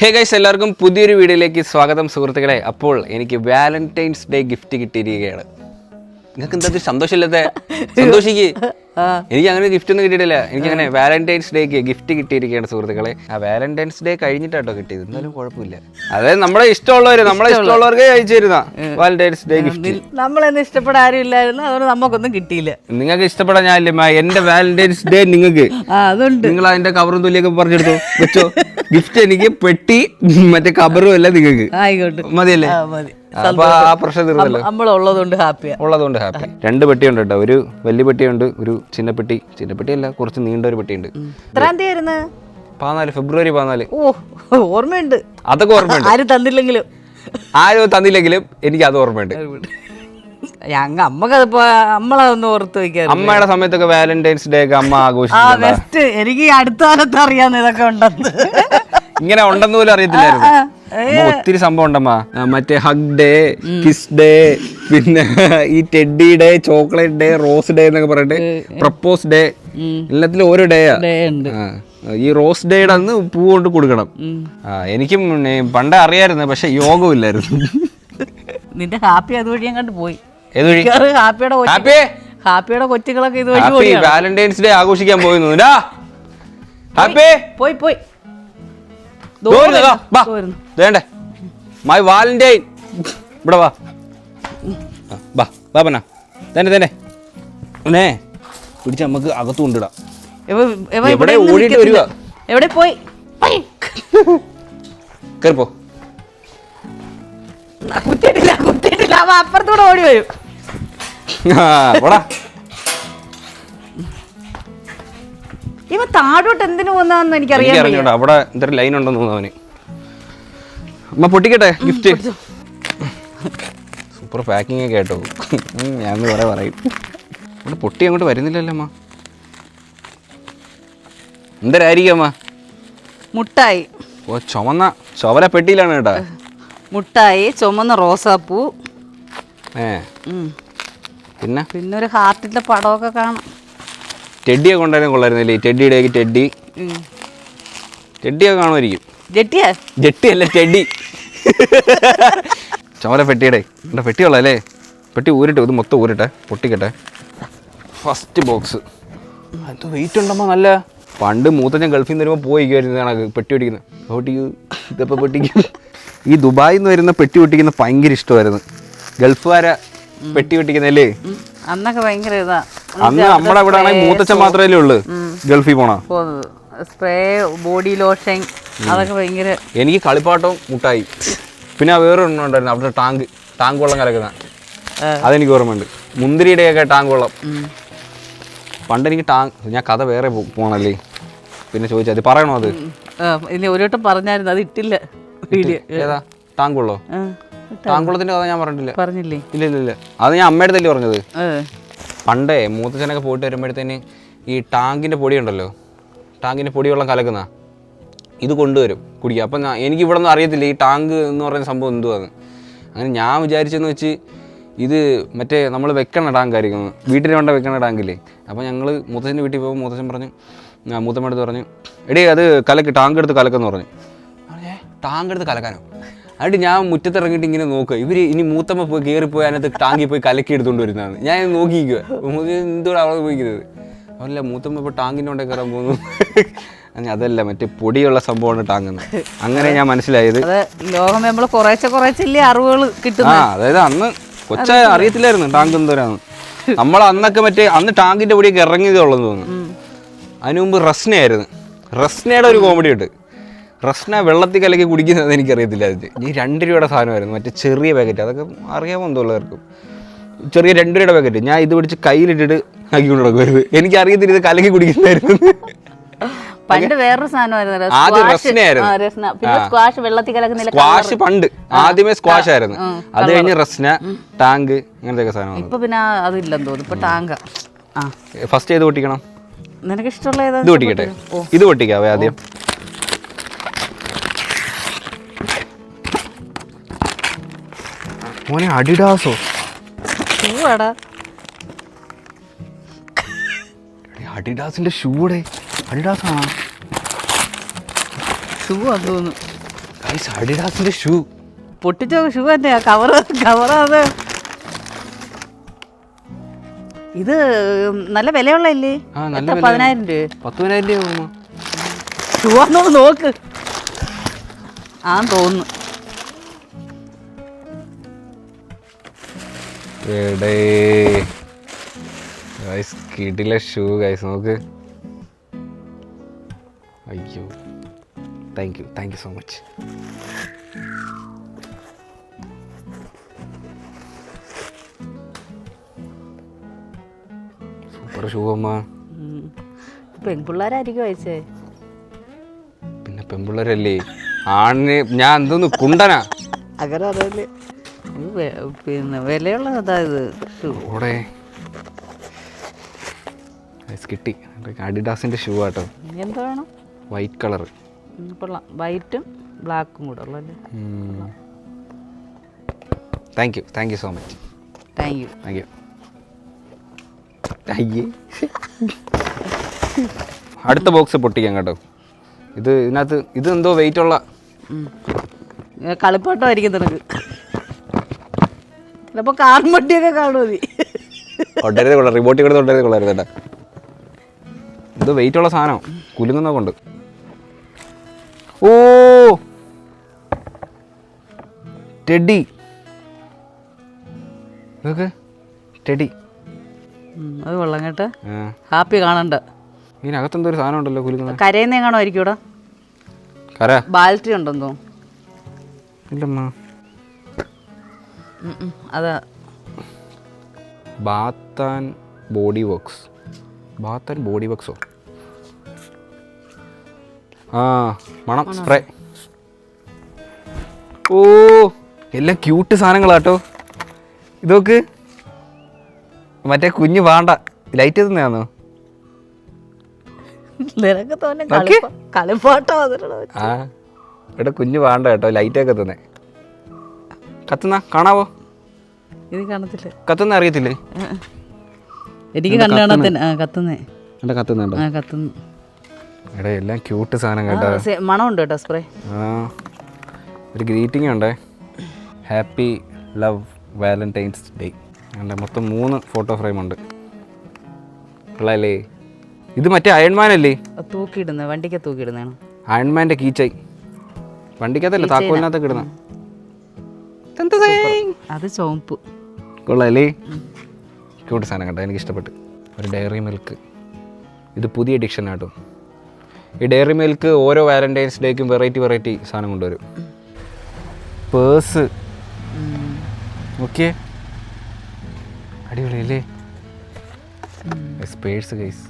Hey guys, എല്ലാവർക്കും പുതിയൊരു വീഡിയോയിലേക്ക് സ്വാഗതം സുഹൃത്തുക്കളെ. അപ്പോൾ എനിക്ക് വാലന്റൈൻസ് ഡേ ഗിഫ്റ്റ് കിട്ടിയിരിക്കുകയാണ്. നിങ്ങൾക്ക് എന്താ സന്തോഷമില്ലാത്ത? സന്തോഷിക്ക്. എനിക്ക് അങ്ങനെ ഗിഫ്റ്റ് ഒന്നും കിട്ടിയിട്ടില്ല. എനിക്ക് അങ്ങനെ വാലന്റൈൻസ് ഡേക്ക് ഗിഫ്റ്റ് കിട്ടിയിരിക്കുകയാണ് സുഹൃത്തുക്കളെ. ആ വാലന്റൈൻസ് ഡേ കഴിഞ്ഞിട്ടാട്ടോ കിട്ടിയത്. എന്തായാലും കുഴപ്പമില്ല. അതായത് നമ്മളെ ഇഷ്ടമുള്ളവർക്ക് അയച്ചു തരുന്ന വാലന്റൈൻസ് ഡേ ഗിഫ്റ്റ്. നമ്മളെന്ന് ഇഷ്ടപ്പെടാൻ ആരും ഇല്ലായിരുന്നു, അതുകൊണ്ട് നമുക്കൊന്നും കിട്ടിയില്ല. നിങ്ങൾക്ക് ഇഷ്ടപ്പെടാൻ ഞാനില്ല. എന്റെ വാലന്റൈൻസ് ഡേ നിങ്ങൾക്ക് അതുകൊണ്ട് നിങ്ങൾ അതിന്റെ കവറും തുല്യൊക്കെ പറഞ്ഞെടുത്തു വെച്ചോ. ഗിഫ്റ്റ് എനിക്ക് പെട്ടി മറ്റേ കവറും അല്ല നിങ്ങൾക്ക്. ആയിക്കോട്ടെ, മതിയല്ലേ? അപ്പൊ ആ പ്രശ്നം തീർന്നല്ലോ. നമ്മളുള്ളതുകൊണ്ട് ഹാപ്പി. 2 പെട്ടിയുണ്ട് കേട്ടോ. ഒരു വലിയ പെട്ടിയുണ്ട്, ഒരു ചിന്നപ്പെട്ടി. ചിന്നപ്പെട്ടിയല്ല, കുറച്ച് നീണ്ട ഒരു പെട്ടിയുണ്ട്. എത്രാം തീയതി? ഫെബ്രുവരി 14. ഓ, ഓർമ്മയുണ്ട്. അതൊക്കെ ഓർമ്മയുണ്ട്. ആരും തന്നില്ലെങ്കിലും എനിക്ക് അത് ഓർമ്മയുണ്ട്. അമ്മക്കതിപ്പോ നമ്മളതൊന്നും ഓർത്ത് വയ്ക്കാറ്. അമ്മയുടെ സമയത്തൊക്കെ വാലന്റൈൻസ് ഡേ ഒക്കെ അമ്മ ആഘോഷിച്ചു. എനിക്ക് അടുത്ത കാലത്ത് അറിയാന്ന് ഇതൊക്കെ ഉണ്ടെന്ന്. ഇങ്ങനെ ഉണ്ടെന്ന് പോലും അറിയത്തില്ലായിരുന്നു. ഒത്തിരി സംഭവം ഉണ്ടമ്മ. മറ്റേ ഹഗ് ഡേ, കിസ് ഡേ, പിന്നെ ഈ teddy day, chocolate day, rose day എന്നൊക്കെ പറഞ്ഞിട്ട് പ്രപ്പോസ് ഡേ, എല്ലാത്തിലും ഓരോ ഡേയാ. ഈ റോസ് ഡേയുടെ അന്ന് പൂ കൊണ്ട് കൊടുക്കണം. എനിക്കും പണ്ടേ അറിയായിരുന്നു, പക്ഷെ യോഗമില്ലായിരുന്നു. നിന്റെ ഹാപ്പി അതുവഴി ഞാൻ കണ്ടു പോയി. ഹാപ്പിയുടെ കൊച്ചുകളൊക്കെ ഇതുവഴി വാലന്റൈൻസ് ഡേ ആഘോഷിക്കാൻ പോയിരുന്നു. പോയി വേണ്ടേ മൈ വാലന്റൈൻ. ഇവിടെ വാ പന്ന തന്നെ പിടിച്ച് നമുക്ക് അകത്ത് കൊണ്ടിടാം. എവിടെ ഓടിയിട്ട് വരുക? എവിടെ പോയി? കേറിപ്പോ. കുത്തിയിട്ടില്ല, അപ്പുറത്തൂടെ ഓടി വരും. ഇവ താഴോട്ട് എന്തിനു പോന്നാന്ന് എനിക്കറിയാം. അവിടെ എന്തൊരു ലൈൻ ഉണ്ടെന്ന് തോന്നുന്നു അവന്. അമ്മ പൊട്ടിക്കട്ടെ ഗിഫ്റ്റ്. സൂപ്പർ പാക്കിംഗ് ഒക്കെ കേട്ടോ. ഞാൻ കുറെ പറയും. അവിടെ പൊട്ടി അങ്ങോട്ട് വരുന്നില്ലല്ലോ അമ്മ. എന്തരായിരിക്കും അമ്മ? മുട്ടായി. ഓ, ചുവല പെട്ടിയിലാണ് കേട്ടാ. മുട്ടായി, ചുമന്ന റോസാപ്പൂ, പിന്നെ ഒരു ഹാർട്ടിന്റെ പടമൊക്കെ കാണാം. ടെഡിയൊക്കെ കൊണ്ടുവരാൻ കൊള്ളായിരുന്നില്ലേ? ടെഡിയുടെയൊക്കെ ടെഡിയൊക്കെ കാണുമായിരിക്കും. ജെട്ടിയല്ല, ടെഡി. ചുമല പെട്ടിയുടെ പെട്ടി കൊള്ളാല്ലേ? പെട്ടി ഊരിട്ട്, ഇത് മൊത്തം ഊരിട്ടെ, പൊട്ടിക്കട്ടെ. First box. അത് വെയിറ്റ് ഉണ്ടമ്മ നല്ല. പണ്ട് മൂത്തച്ഛൻ ഗൾഫിൽ നിന്ന് വരുമ്പോൾ പോയിരിക്കുമായിരുന്നു പെട്ടി പൊട്ടിക്കുന്നത്. ഇതപ്പോൾ പൊട്ടിക്കും. ഈ ദുബായിൽ നിന്ന് വരുന്ന പെട്ടി പൊട്ടിക്കുന്ന ഭയങ്കര ഇഷ്ടമായിരുന്നു. ഗൾഫുകാരെ പെട്ടി പൊട്ടിക്കുന്നല്ലേ അന്നൊക്കെ ഭയങ്കര ഇതാ. അന്ന് നമ്മുടെ ഇവിടെ ആണെങ്കിൽ മൂത്തച്ഛൻ മാത്രമല്ലേ ഉള്ളു ഗൾഫിൽ പോണ. സ്പ്രേ, ബോഡി ലോഷൻ, അതൊക്കെ ഭയങ്കര. എനിക്ക് കളിപ്പാട്ടവും മുട്ടായി. പിന്നെ വേറൊരെണ്ണം ഉണ്ടായിരുന്നു അവിടെ, ടാങ്ക് വെള്ളം കലക്കുന്ന. അതെനിക്ക് ഓർമ്മയുണ്ട്. മുന്തിരിയുടെയൊക്കെ ടാങ്ക് വെള്ളം. പണ്ട് എനിക്ക് ഞാൻ കഥ വേറെ പോണല്ലേ, പിന്നെ ചോദിച്ചാൽ പറയണോ? അത് ഒരു വട്ടം പറഞ്ഞായിരുന്നു, അത് ഇട്ടില്ല വീഡിയോ. ഏതാ ടാങ്ക് വെള്ളോ? ടാങ്ക് വെള്ളത്തിന്റെ കഥ ഞാൻ പറഞ്ഞില്ലേ? ഇല്ല. അത് ഞാൻ അമ്മയുടെ തല്ലേ പറഞ്ഞത്. പണ്ടേ മൂത്തച്ഛനൊക്കെ പോയിട്ട് വരുമ്പോഴത്തേന് ഈ ടാങ്കിന്റെ പൊടി ഉണ്ടല്ലോ, ടാങ്കിന്റെ പൊടി വെള്ളം കലക്കുന്ന ഇത് കൊണ്ടുവരും കുടിക്കുക. അപ്പം എനിക്ക് ഇവിടെ ഒന്നും അറിയത്തില്ല ഈ ടാങ്ക് എന്ന് പറയുന്ന സംഭവം എന്തുവാന്ന്. അങ്ങനെ ഞാൻ വിചാരിച്ചെന്ന് വെച്ച് ഇത് മറ്റേ നമ്മൾ വെക്കണ ടാങ്കായിരിക്കും, വീട്ടിൽ കൊണ്ട് വെക്കണ ടാങ്കില്ലേ. അപ്പോൾ ഞങ്ങൾ മൂത്തച്ഛൻ്റെ വീട്ടിൽ പോകുമ്പോൾ മൂത്തച്ഛൻ പറഞ്ഞു, മൂത്തമ്മ എടുത്ത് പറഞ്ഞു, എടീ അത് ടാങ്ക് എടുത്ത് കലക്കെന്ന് പറഞ്ഞു. ടാങ്ക് എടുത്ത് കലക്കാനോ? എന്നിട്ട് ഞാൻ മുറ്റത്തിറങ്ങിയിട്ട് ഇങ്ങനെ നോക്കുക, ഇവർ ഇനി മൂത്തമ്മ പോയി കയറിപ്പോയി അതിനകത്ത് ടാങ്കിൽ പോയി കലക്കി എടുത്തുകൊണ്ട് വരുന്നതാണ്. ഞാൻ നോക്കിയിരിക്കുക, എന്തോടെ അവിടെ പോയിക്കുന്നത്. അതല്ല, മൂത്തമ്മ ഇപ്പോൾ ടാങ്കിൻ്റെ കൊണ്ടേ കയറാൻ പോകുന്നു. അതല്ല, മറ്റേ പൊടിയുള്ള സംഭവമാണ് ടാങ്ങെന്ന്. അങ്ങനെ ഞാൻ മനസ്സിലായത്. ലോകം നമ്മൾ കുറേശ്ശെ അറിവുകൾ കിട്ടുന്നു. അതായത് അന്ന് കൊച്ചായ അറിയത്തില്ലായിരുന്നു ടാങ്ക് എന്തോരാന്ന്. നമ്മൾ അന്നൊക്കെ അന്ന് ടാങ്കിൻ്റെ പൊടിയൊക്കെ ഇറങ്ങിയതേ ഉള്ളതെന്ന് തോന്നുന്നു. അതിനു മുമ്പ് റസ്നയായിരുന്നു. റസ്നയുടെ ഒരു കോമഡി ഉണ്ട്. റസ്ന വെള്ളത്തിൽ കലക്കി കുടിക്കുന്നത് എനിക്കറിയത്തില്ല. അത് ഈ 2 രൂപയുടെ സാധനമായിരുന്നു, മറ്റേ ചെറിയ പാക്കറ്റ്. അതൊക്കെ അറിയാമോ എന്തോള്ളവർക്കും. ചെറിയ 2 രൂപയുടെ പാക്കറ്റ്. ഞാൻ ഇത് പിടിച്ച് കയ്യിലിട്ടിട്ട് ആക്കിക്കൊണ്ട് നടക്കുമായിരുന്നു. എനിക്കറിയത്തില്ല ഇത് കലക്കി കുടിക്കുന്നതായിരുന്നു. പണ്ട് വേറൊരു സാധനമായിരുന്നു, സ്ക്വാഷ്. പണ്ട് ആദ്യമേ സ്ക്വാഷ് ആയിരുന്നു, അത് കഴിഞ്ഞ് റസ്ന, ടാങ്ക്, അങ്ങനത്തെ സാധനം. ഇപ്പൊ പിന്നെ അതില്ലെന്ന് തോന്നുന്നു, ഇപ്പൊ ടാങ്ക. ഫസ്റ്റ് ഏത് പൊട്ടിക്കണം? നിനക്ക് ഇഷ്ടമുള്ള ഇത് പൊട്ടിക്കട്ടെ. ഇത് പൊട്ടിക്കാവേ ആദ്യം. മോനെ അഡിഡാസോ? അഡിഡാസിന്റെ ഷൂടെ. അഡിഡാസ് ആണോ? ഷൂ തോന്നുന്നു. ഗൈസ് അഡിഡാസിന്റെ ഷൂ. പൊട്ടിച്ച ഷൂ തന്നെയാ. കവറാത്. ഇത് നല്ല വിലയുള്ളല്ലേ? 10,000 രൂപ. 10,000 രൂപ ഷൂ ആണോ നോക്ക്. തോന്നുന്നു. കിടില ഷൂ ഗൈസ്, നോക്ക്. അയ്യോ, thank you so much. Super shoe അമ്മ. പെൺപിള്ളേരായിരിക്കും അയച്ചേ. പിന്നെ പെൺപിള്ളേരല്ലേ, ആണിന് ഞാൻ എന്തോന്ന് കുണ്ടനാ അങ്ങനെ അതല്ലേ. പിന്നെ വിലയുള്ള അതായത് ഓടെ കിട്ടി. അഡിഡാസിന്റെ ഷൂ ആട്ടോ. എന്താ വേണം? White colour. കൊള്ളാം. വൈറ്റും ബ്ലാക്കും കൂടെ ഉള്ളല്ലേ. Thank you so much. Thank you. അയ്യേ, അടുത്ത ബോക്സ് പൊട്ടിക്കാം കേട്ടോ. ഇതിനകത്ത് ഇത് എന്തോ വെയിറ്റ് ഉള്ള കളിപ്പാട്ടമായിരിക്കും നിനക്ക്. ചിലപ്പോൾ കാറും വണ്ടിയൊക്കെ കാണുമോ നീ? കൊള്ളരുത്, റിമോട്ടിൽ കൂടെ തൊട്ടരുത്, കൊള്ളരുത് കേട്ടാ. ഇത് വെയിറ്റ് ഉള്ള സാധനം, കുലുങ്ങുന്ന കൊണ്ട്. ഓ, ടെഡി. ഇതൊക്കെ ടെഡി. അത് കൊള്ളാം കേട്ടോ. ഹാപ്പി കാണണ്ട. ഇതിനകത്തെന്തോ ഒരു സാധനം ഉണ്ടല്ലോ കുലുങ്ങുന്ന. കരയുന്നേ കാണോ ആയിരിക്കും ഇവിടെ. ബാൽറ്റി ഉണ്ടെന്നോ? ഇല്ലമ്മ, അതാ. ബാത്ത് ആൻഡ് ബോഡി വർക്ക്സോ? മണം സ്പ്രേ. ഓ, എല്ലാം ക്യൂട്ട് സാധനങ്ങളാട്ടോ. ഇതൊക്കെ മറ്റേ കുഞ്ഞ് വേണ്ട ലൈറ്റ് എത്തുന്നതാണോ? കളിപ്പാട്ടോ. ഇവിടെ കുഞ്ഞ് വേണ്ട കേട്ടോ, ലൈറ്റൊക്കെ എത്തുന്നേ. കത്തുന്ന കാണാവോ? ഇത് കാണത്തില്ല. കത്തുന്ന അറിയത്തില്ലേ? എനിക്ക് കത്തുന്നേ. കത്തുന്നുണ്ടോ? എടാ എല്ലാം ക്യൂട്ട് സാധനം കേട്ടോ. മണമുണ്ട് കേട്ടോ സ്പ്രേ. ഒരു ഗ്രീറ്റിംഗ് ഉണ്ടേ. Happy love Valentine's day. എൻ്റെ മൊത്തം 3 ഫോട്ടോ ഫ്രെയിം ഉണ്ട്. ഉള്ളല്ലേ? ഇത് മറ്റേ അയൺമാൻ അല്ലേ? തൂക്കിയിടുന്ന വണ്ടിക്ക് തൂക്കിയിടുന്നതാണ്. അയൺമാൻ്റെ കീച്ചൈ. വണ്ടിക്കകത്തല്ലേ, താക്കോലിനകത്തൊക്കെ ഇടുന്ന. അത് ചോപ്പ്. കൊള്ളാല്ലേ? ക്യൂട്ട് സാധനം കേട്ടോ, എനിക്ക് ഇഷ്ടപ്പെട്ടു. ഒരു ഡയറി മിൽക്ക്. ഇത് പുതിയ എഡിക്ഷൻ ആട്ടോ. ഈ ഡയറി മിൽക്ക് ഓരോ വാലന്റൈൻസ് ഡേക്കും വെറൈറ്റി സാധനം കൊണ്ടുവരും. പേഴ്സ്. ഓക്കെ, അടിപൊളിയല്ലേ? Purse guys.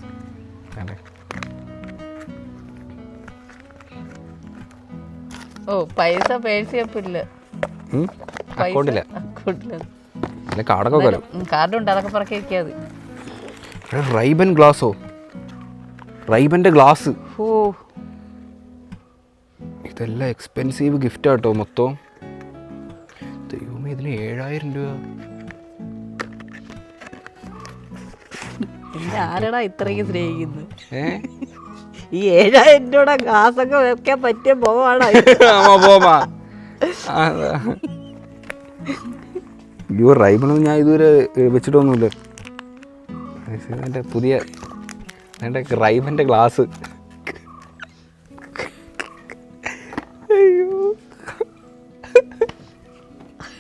പൈസ പേഴ്സിയപ്പില്ല. അക്കൗണ്ടില്ല. കാർഡൊക്കെ വരും. കാർഡുണ്ട്, അതൊക്കെ പറക്കി വെക്കാതെ. റൈബൻ ഗ്ലാസോ? റൈബൻ്റെ ഗ്ലാസ്. ഓ, ഇതെല്ലാം എക്സ്പെൻസീവ് ഗിഫ്റ്റ് ആട്ടോ മൊത്തം. ദൈവമേ, ഇതിന് 7,000 രൂപ. ആരടാ ഇത്രയും സ്നേഹിക്കുന്നു? ഈ 7,000 രൂപ ഗ്ലാസൊക്കെ വെക്കാൻ പറ്റിയ പോവാണ്. അയ്യോ, റൈബണൊന്നും ഞാൻ ഇതുവരെ വെച്ചിട്ടൊന്നുമില്ല. എൻ്റെ പുതിയ എൻ്റെ റൈബൻ്റെ ഗ്ലാസ്.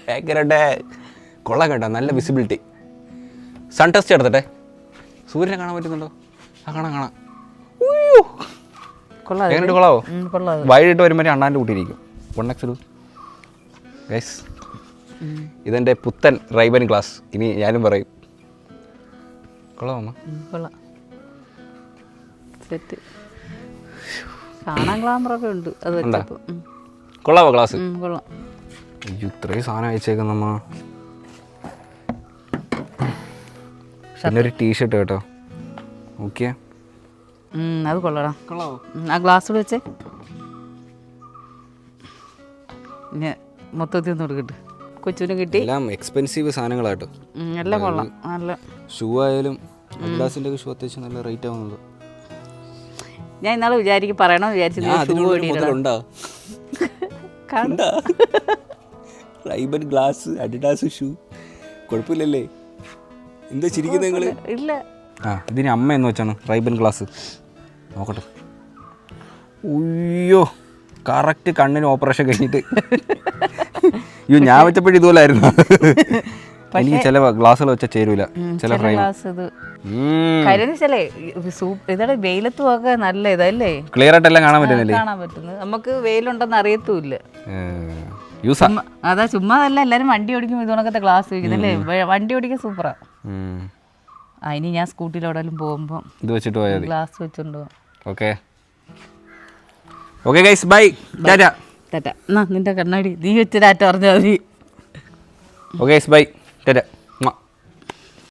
ഭയങ്കരട്ടെ കൊള്ളാം കേട്ടോ, നല്ല വിസിബിലിറ്റി. Sun test എടുത്തട്ടെ. സൂര്യനെ കാണാൻ പറ്റുന്നുണ്ടോ? കാണാം. കൊള്ളാവോ? വൈകിട്ട് വരുമ്പോൾ അണ്ണാൻ്റെ കൂട്ടിയിരിക്കും. 1x ഗൈസ്, ഇതെൻ്റെ പുത്തൻ റൈബൻ ഗ്ലാസ്. ഇനി ഞാനും പറയും. കൊള്ളാം അമ്മ? കൊള്ളാം. സെറ്റ്. കാണാൻ ഗ്ലാമറൊക്കെ ഉണ്ട്. കൊള്ളാവോ ഗ്ലാസ്? കൊള്ളാം. അയ്യോ, ഇത്രയും സാധനം അയച്ചേക്കുന്നമ്മ. പിന്നെ ഒരു ടീഷർട്ട് കേട്ടോ. ഓക്കെ, അത് കൊള്ളടാ. കൊള്ളാവോ? ആ ഗ്ലാസ് വെച്ചേ. പിന്നെ മൊത്തത്തിൽ ഒന്ന് കൊടുക്കട്ടെ. കൊച്ചിനും കിട്ടി. എല്ലാം എക്സ്പെൻസീവ് സാധനങ്ങളാട്ടോ. എല്ലാം കൊള്ളാം. നല്ല ഷൂ ആയാലും അഡിഡാസിൻ്റെ ഷൂ അത്യാവശ്യം നല്ല റേറ്റ് ആവുന്നത്. ഞാൻ ഇന്നാളെ പറയണമെന്ന് വിചാരിച്ചു. കാണും. റൈബൻ ഗ്ലാസ്, അഡിഡാസ് ഷൂ, കുഴപ്പമില്ലല്ലേ? എന്താ ചിരിക്കുന്നത് നിങ്ങൾ? ഇല്ല. ആ ഇതിന് അമ്മ എന്ന് വെച്ചാണ് റൈബൻ ഗ്ലാസ്. നോക്കട്ടെ. ഉയ്യോ, കറക്റ്റ് കണ്ണിന് ഓപ്പറേഷൻ കഴിഞ്ഞിട്ട്. അയ്യോ, ഞാൻ വെച്ചപ്പോഴും ഇതുപോലായിരുന്നു. എനിക്ക് ചില ഗ്ലാസ്സുകൾ വെച്ചാൽ ചേരൂല. ചില ഫ്രെയിം ഇതാണ് വെയിലത്ത് പോകാൻ നല്ല ഇതല്ലേ, ക്ലിയർ ആയിട്ടെല്ലാം കാണാൻ പറ്റുന്നില്ലേ? കാണാൻ പറ്റുന്നത്. നമുക്ക് വെയിലുണ്ടെന്ന് അറിയത്തുമില്ല. അതാ ചുമ്മാ അല്ല, എല്ലാരും വണ്ടി ഓടിക്കും ഇതുകൊണ്ടൊക്കെ ഗ്ലാസ് വയ്ക്കുന്നല്ലേ. വണ്ടി ഓടിക്കാൻ സൂപ്പറാ. ഇനി ഞാൻ സ്കൂട്ടിയിലെവിടെയും പോകുമ്പോൾ ഇത് വെച്ചിട്ട് പോയാൽ ഗ്ലാസ് വെച്ചോണ്ട് പോവാം. Okay okay guys, bye, tata. Tata. എന്നാ നിന്റെ കണ്ണാടി നീ വെച്ച് ടാറ്റ പറഞ്ഞാൽ മതി. Okay guys, bye, Tata.